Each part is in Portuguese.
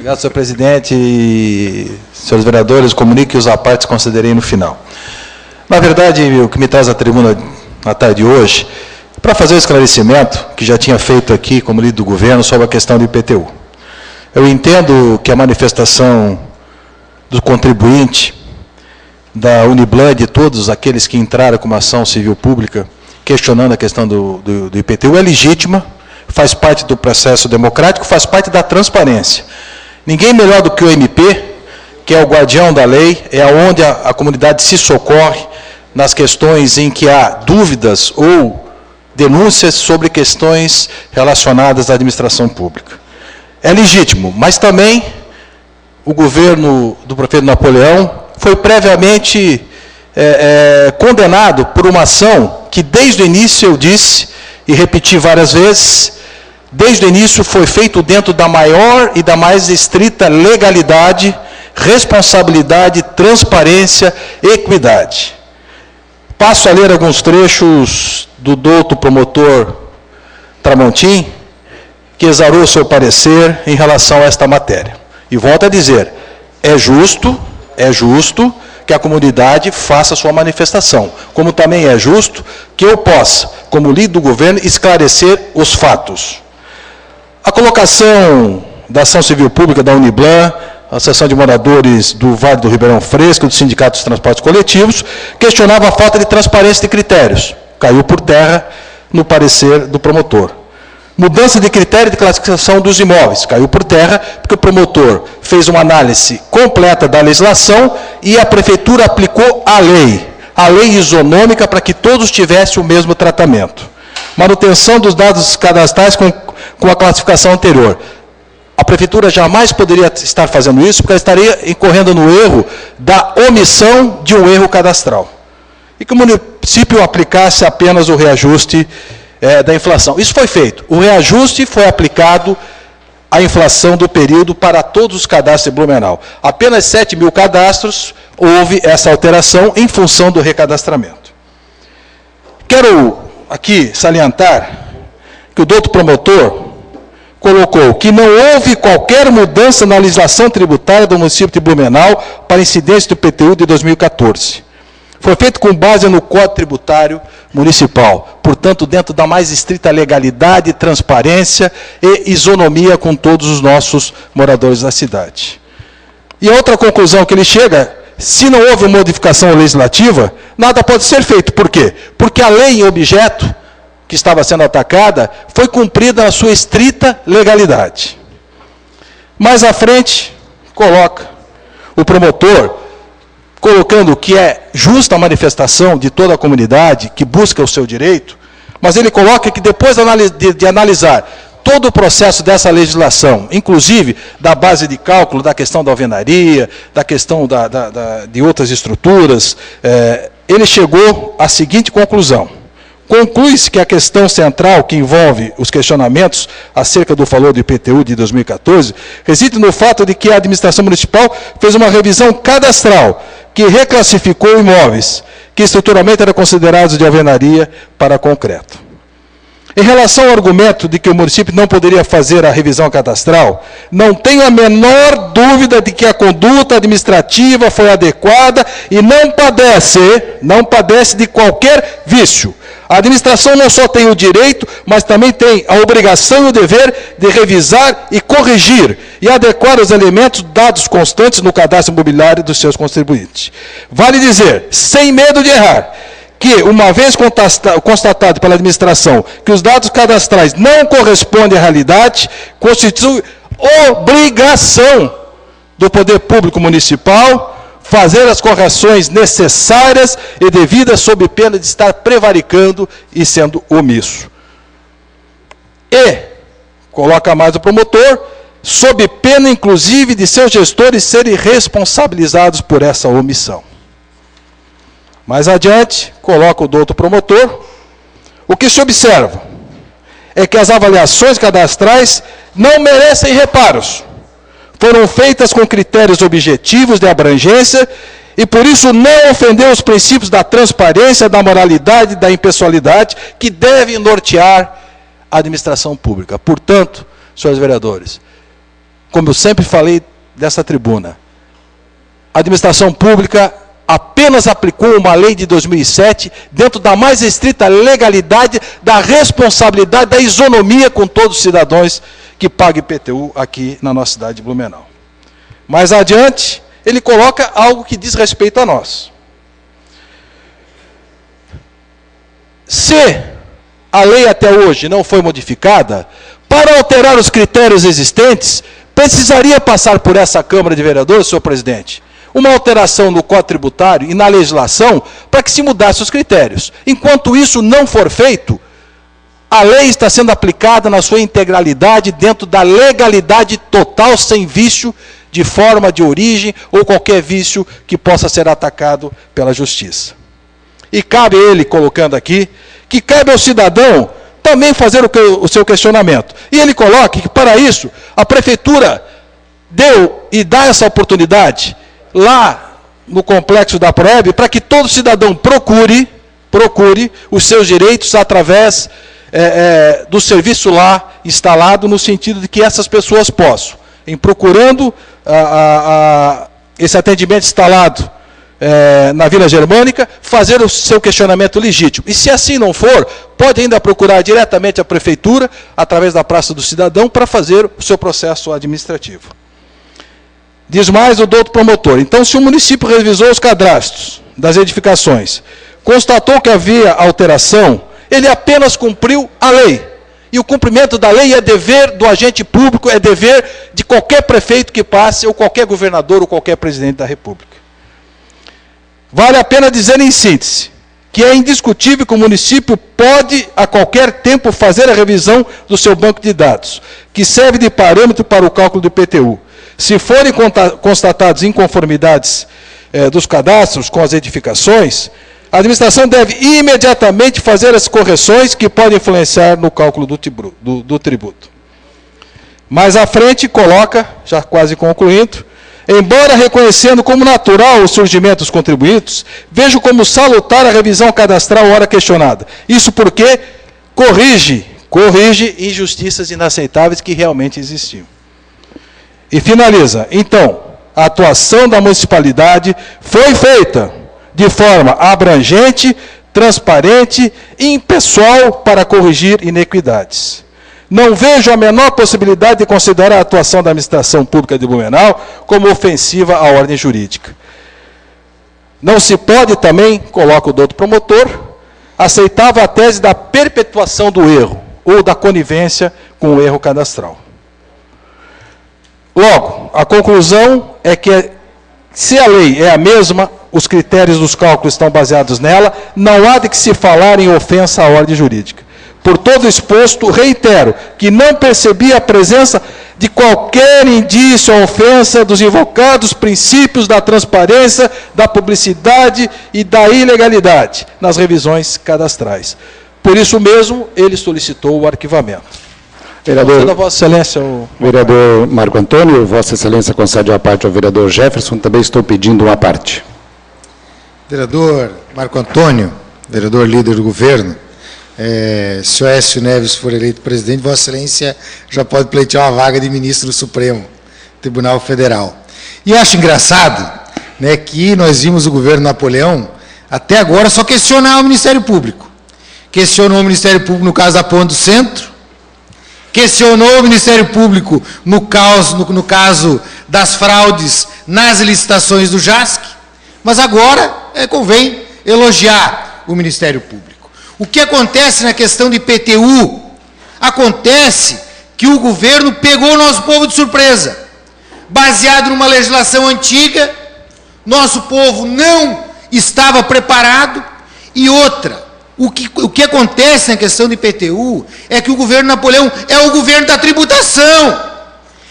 Obrigado, senhor presidente. E, senhores vereadores, comunique que os apartes considerei no final. Na verdade, o que me traz à tribuna na tarde de hoje, para fazer o esclarecimento que já tinha feito aqui como líder do governo sobre a questão do IPTU. Eu entendo que a manifestação do contribuinte, da Uniblan e de todos aqueles que entraram com uma ação civil pública questionando a questão do IPTU é legítima, faz parte do processo democrático, faz parte da transparência. Ninguém melhor do que o MP, que é o guardião da lei, é onde a comunidade se socorre nas questões em que há dúvidas ou denúncias sobre questões relacionadas à administração pública. É legítimo, mas também o governo do prefeito Napoleão foi previamente condenado por uma ação que desde o início eu disse e repeti várias vezes, desde o início foi feito dentro da maior e da mais estrita legalidade, responsabilidade, transparência, equidade. Passo a ler alguns trechos do douto promotor Tramontim, que exarou seu parecer em relação a esta matéria. E volto a dizer, é justo que a comunidade faça sua manifestação, como também é justo que eu possa, como líder do governo, esclarecer os fatos. A colocação da ação civil pública da Uniblan, a Associação de Moradores do Vale do Ribeirão Fresco, do Sindicato dos Transportes Coletivos, questionava a falta de transparência de critérios. Caiu por terra no parecer do promotor. Mudança de critério de classificação dos imóveis. Caiu por terra porque o promotor fez uma análise completa da legislação e a prefeitura aplicou a lei isonômica para que todos tivessem o mesmo tratamento. Manutenção dos dados cadastrais com a classificação anterior. A prefeitura jamais poderia estar fazendo isso, porque ela estaria incorrendo no erro da omissão de um erro cadastral. E que o município aplicasse apenas o reajuste da inflação. Isso foi feito. O reajuste foi aplicado à inflação do período para todos os cadastros de Blumenau. Apenas 7 mil cadastros houve essa alteração em função do recadastramento. Quero aqui salientar que o douto promotor colocou que não houve qualquer mudança na legislação tributária do município de Blumenau para incidência do IPTU de 2014. Foi feito com base no Código Tributário Municipal, portanto, dentro da mais estrita legalidade, transparência e isonomia com todos os nossos moradores da cidade. E a outra conclusão que ele chega, se não houve modificação legislativa, nada pode ser feito. Por quê? Porque a lei em objeto, que estava sendo atacada, foi cumprida na sua estrita legalidade. Mais à frente, coloca o promotor, colocando que é justa a manifestação de toda a comunidade que busca o seu direito, mas ele coloca que depois de analisar todo o processo dessa legislação, inclusive da base de cálculo, da questão da alvenaria, da questão de outras estruturas, ele chegou à seguinte conclusão. Conclui-se que a questão central que envolve os questionamentos acerca do valor do IPTU de 2014 reside no fato de que a administração municipal fez uma revisão cadastral que reclassificou imóveis que estruturalmente eram considerados de alvenaria para concreto. Em relação ao argumento de que o município não poderia fazer a revisão cadastral, não tenho a menor dúvida de que a conduta administrativa foi adequada e não padece de qualquer vício. A administração não só tem o direito, mas também tem a obrigação e o dever de revisar e corrigir e adequar os elementos dados constantes no cadastro imobiliário dos seus contribuintes. Vale dizer, sem medo de errar, que, uma vez constatado pela administração que os dados cadastrais não correspondem à realidade, constitui obrigação do poder público municipal fazer as correções necessárias e devidas sob pena de estar prevaricando e sendo omisso. E, coloca mais o promotor, sob pena, inclusive, de seus gestores serem responsabilizados por essa omissão. Mais adiante, coloca o douto promotor, o que se observa é que as avaliações cadastrais não merecem reparos. Foram feitas com critérios objetivos de abrangência e, por isso, não ofendeu os princípios da transparência, da moralidade e da impessoalidade que devem nortear a administração pública. Portanto, senhores vereadores, como eu sempre falei dessa tribuna, a administração pública apenas aplicou uma lei de 2007 dentro da mais estrita legalidade, da responsabilidade, da isonomia com todos os cidadãos que pagam IPTU aqui na nossa cidade de Blumenau. Mais adiante, ele coloca algo que diz respeito a nós. Se a lei até hoje não foi modificada, para alterar os critérios existentes, precisaria passar por essa Câmara de Vereadores, senhor presidente, uma alteração no Código Tributário e na legislação para que se mudasse os critérios. Enquanto isso não for feito, a lei está sendo aplicada na sua integralidade dentro da legalidade total, sem vício de forma, de origem ou qualquer vício que possa ser atacado pela Justiça. E cabe ele, colocando aqui, que cabe ao cidadão também fazer o seu questionamento. E ele coloca que, para isso, a Prefeitura deu e dá essa oportunidade lá no complexo da Proeb, para que todo cidadão procure os seus direitos através do serviço lá instalado, no sentido de que essas pessoas possam, em procurando esse atendimento instalado na Vila Germânica, fazer o seu questionamento legítimo. E se assim não for, pode ainda procurar diretamente a Prefeitura, através da Praça do Cidadão, para fazer o seu processo administrativo. Diz mais o doutor promotor. Então, se o município revisou os cadastros das edificações, constatou que havia alteração, ele apenas cumpriu a lei. E o cumprimento da lei é dever do agente público, é dever de qualquer prefeito que passe, ou qualquer governador, ou qualquer presidente da República. Vale a pena dizer, em síntese, que é indiscutível que o município pode, a qualquer tempo, fazer a revisão do seu banco de dados, que serve de parâmetro para o cálculo do IPTU. Se forem constatadas inconformidades dos cadastros com as edificações, a administração deve imediatamente fazer as correções que podem influenciar no cálculo do tributo. Mais à frente, coloca, já quase concluindo, embora reconhecendo como natural o surgimento dos contribuintes, vejo como salutar a revisão cadastral ora questionada. Isso porque corrige injustiças inaceitáveis que realmente existiam. E finaliza. Então, a atuação da municipalidade foi feita de forma abrangente, transparente e impessoal para corrigir inequidades. Não vejo a menor possibilidade de considerar a atuação da administração pública de Blumenau como ofensiva à ordem jurídica. Não se pode também, coloca o doutor promotor, aceitava a tese da perpetuação do erro, ou da conivência com o erro cadastral. Logo, a conclusão é que, se a lei é a mesma, os critérios dos cálculos estão baseados nela, não há de que se falar em ofensa à ordem jurídica. Por todo exposto, reitero que não percebi a presença de qualquer indício ou ofensa dos invocados princípios da transparência, da publicidade e da ilegalidade nas revisões cadastrais. Por isso mesmo, ele solicitou o arquivamento. Vereador, Vossa Excelência, vereador Marco Antônio, Vossa Excelência concede a parte ao vereador Jefferson, também estou pedindo uma parte. Vereador Marco Antônio, vereador líder do governo, se o Aécio Neves for eleito presidente, Vossa Excelência já pode pleitear uma vaga de ministro do Supremo Tribunal Federal. E acho engraçado, né, que nós vimos o governo Napoleão, até agora, só questionar o Ministério Público. Questionou o Ministério Público no caso da Ponte do Centro, questionou o Ministério Público no caso das fraudes nas licitações do JASC, mas agora convém elogiar o Ministério Público. O que acontece na questão de IPTU? Acontece que o governo pegou o nosso povo de surpresa. Baseado numa legislação antiga, nosso povo não estava preparado. E outra, o que acontece na questão de IPTU é que o governo Napoleão é o governo da tributação.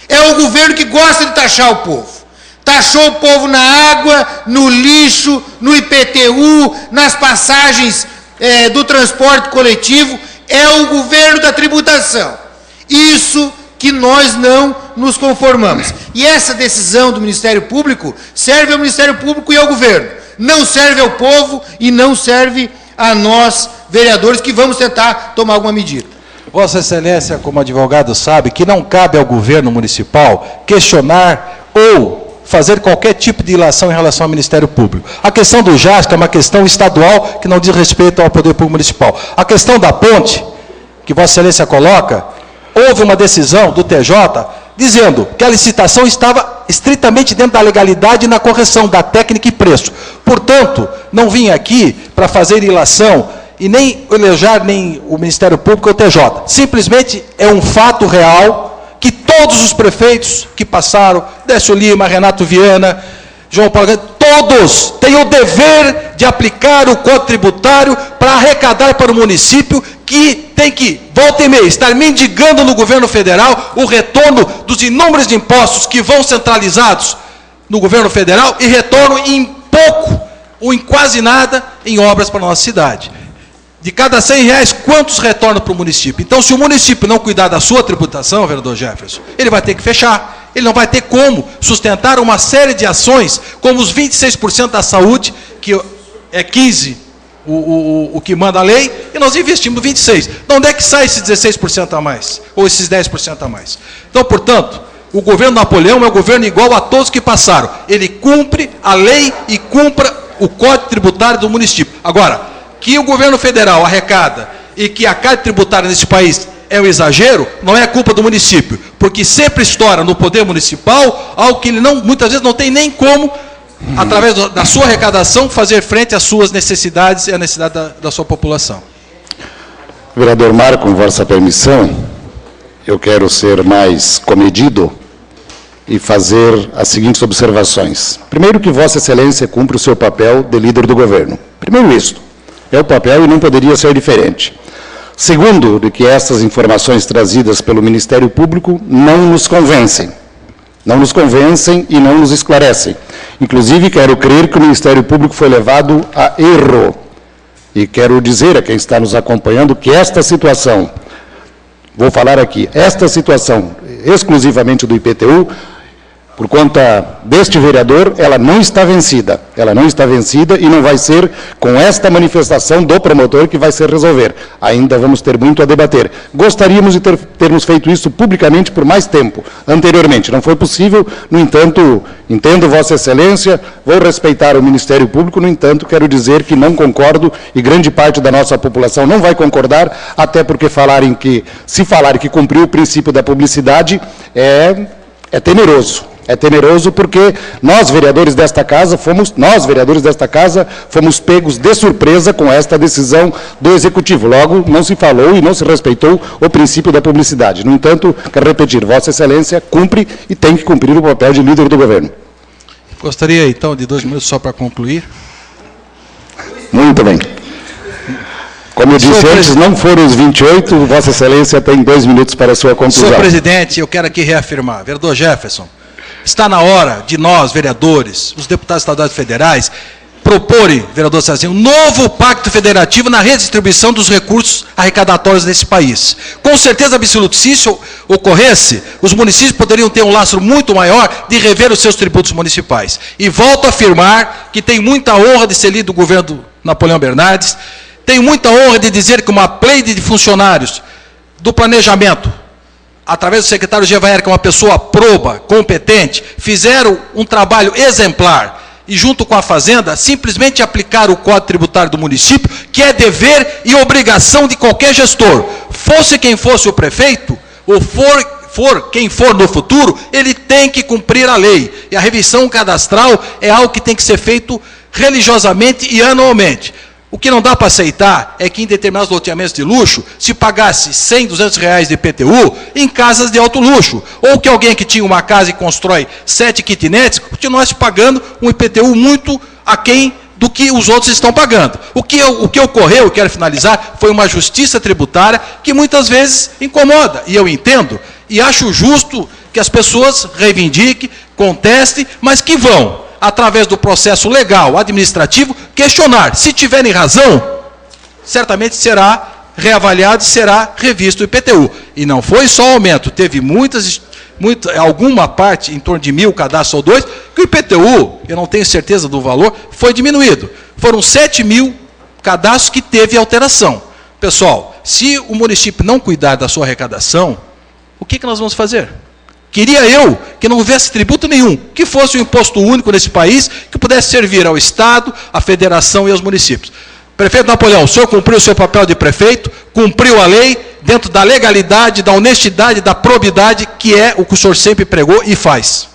É o governo que gosta de taxar o povo. Taxou o povo na água, no lixo, no IPTU, nas passagens do transporte coletivo. É o governo da tributação. Isso que nós não nos conformamos. E essa decisão do Ministério Público serve ao Ministério Público e ao governo. Não serve ao povo e não serve a nós, vereadores, que vamos tentar tomar alguma medida. Vossa Excelência, como advogado, sabe que não cabe ao governo municipal questionar ou fazer qualquer tipo de ilação em relação ao Ministério Público. A questão do JASC é uma questão estadual que não diz respeito ao Poder Público Municipal. A questão da ponte, que Vossa Excelência coloca, houve uma decisão do TJ dizendo que a licitação estava estritamente dentro da legalidade na correção da técnica e preço. Portanto, não vim aqui para fazer ilação e nem elogiar nem o Ministério Público ou o TJ. Simplesmente é um fato real que todos os prefeitos que passaram, Décio Lima, Renato Viana, João Paulo, todos têm o dever de aplicar o Código Tributário para arrecadar para o município que tem que, volta e meia, estar mendigando no governo federal o retorno dos inúmeros impostos que vão centralizados no governo federal e retornam em pouco ou em quase nada em obras para a nossa cidade. De cada R$100, quantos retornam para o município? Então, se o município não cuidar da sua tributação, vereador Jefferson, ele vai ter que fechar. Ele não vai ter como sustentar uma série de ações, como os 26% da saúde, que é 15% o que manda a lei, e nós investimos 26%. De onde é que sai esses 16% a mais? Ou esses 10% a mais? Então, portanto, o governo Napoleão é um governo igual a todos que passaram. Ele cumpre a lei e cumpra o Código Tributário do município. Agora, que o governo federal arrecada e que a carga tributária nesse país é um exagero, não é culpa do município, porque sempre estoura no poder municipal algo que ele muitas vezes não tem nem como, através da sua arrecadação, fazer frente às suas necessidades e à necessidade da sua população. Vereador Marco, com vossa permissão, eu quero ser mais comedido e fazer as seguintes observações. Primeiro, que Vossa Excelência cumpre o seu papel de líder do governo. Primeiro isto, é o papel e não poderia ser diferente. Segundo, de que essas informações trazidas pelo Ministério Público não nos convencem. Não nos convencem e não nos esclarecem. Inclusive, quero crer que o Ministério Público foi levado a erro. E quero dizer a quem está nos acompanhando que esta situação, vou falar aqui, esta situação exclusivamente do IPTU, por conta deste vereador, ela não está vencida. Ela não está vencida e não vai ser com esta manifestação do promotor que vai se resolver. Ainda vamos ter muito a debater. Gostaríamos de termos feito isso publicamente por mais tempo, anteriormente. Não foi possível, no entanto, entendo Vossa Excelência, vou respeitar o Ministério Público, no entanto, quero dizer que não concordo e grande parte da nossa população não vai concordar, até porque se falarem que cumpriu o princípio da publicidade é temeroso. É temeroso porque nós, vereadores desta casa, fomos pegos de surpresa com esta decisão do Executivo. Logo, não se falou e não se respeitou o princípio da publicidade. No entanto, quero repetir, Vossa Excelência cumpre e tem que cumprir o papel de líder do governo. Gostaria, então, de 2 minutos só para concluir. Muito bem. Como eu disse antes, não foram os 28, Vossa Excelência tem 2 minutos para a sua conclusão. Senhor presidente, eu quero aqui reafirmar, vereador Jefferson, está na hora de nós, vereadores, os deputados estaduais e federais, proporem, vereador Cezinha, um novo pacto federativo na redistribuição dos recursos arrecadatórios nesse país. Com certeza absoluta, se isso ocorresse, os municípios poderiam ter um lastro muito maior de rever os seus tributos municipais. E volto a afirmar que tem muita honra de ser líder do governo do Napoleão Bernardes, tenho muita honra de dizer que uma pleide de funcionários do planejamento, através do secretário Gevaer, que é uma pessoa proba, competente, fizeram um trabalho exemplar e, junto com a Fazenda, simplesmente aplicaram o Código Tributário do município, que é dever e obrigação de qualquer gestor. Fosse quem fosse o prefeito, ou for quem for no futuro, ele tem que cumprir a lei. E a revisão cadastral é algo que tem que ser feito religiosamente e anualmente. O que não dá para aceitar é que em determinados loteamentos de luxo se pagasse R$100, R$200 de IPTU em casas de alto luxo. Ou que alguém que tinha uma casa e constrói 7 kitnets continuasse pagando um IPTU muito aquém do que os outros estão pagando. O que ocorreu, eu quero finalizar, foi uma justiça tributária que muitas vezes incomoda. E eu entendo e acho justo que as pessoas reivindiquem, contestem, mas que vão, através do processo legal, administrativo, questionar. Se tiverem razão, certamente será reavaliado e será revisto o IPTU. E não foi só aumento, teve alguma parte, em torno de 1.000 cadastros ou 2, que o IPTU, eu não tenho certeza do valor, foi diminuído. Foram 7.000 cadastros que teve alteração. Pessoal, se o município não cuidar da sua arrecadação, o que nós vamos fazer? Queria eu que não houvesse tributo nenhum, que fosse um imposto único nesse país, que pudesse servir ao Estado, à Federação e aos municípios. Prefeito Napoleão, o senhor cumpriu o seu papel de prefeito, cumpriu a lei, dentro da legalidade, da honestidade, da probidade, que é o que o senhor sempre pregou e faz.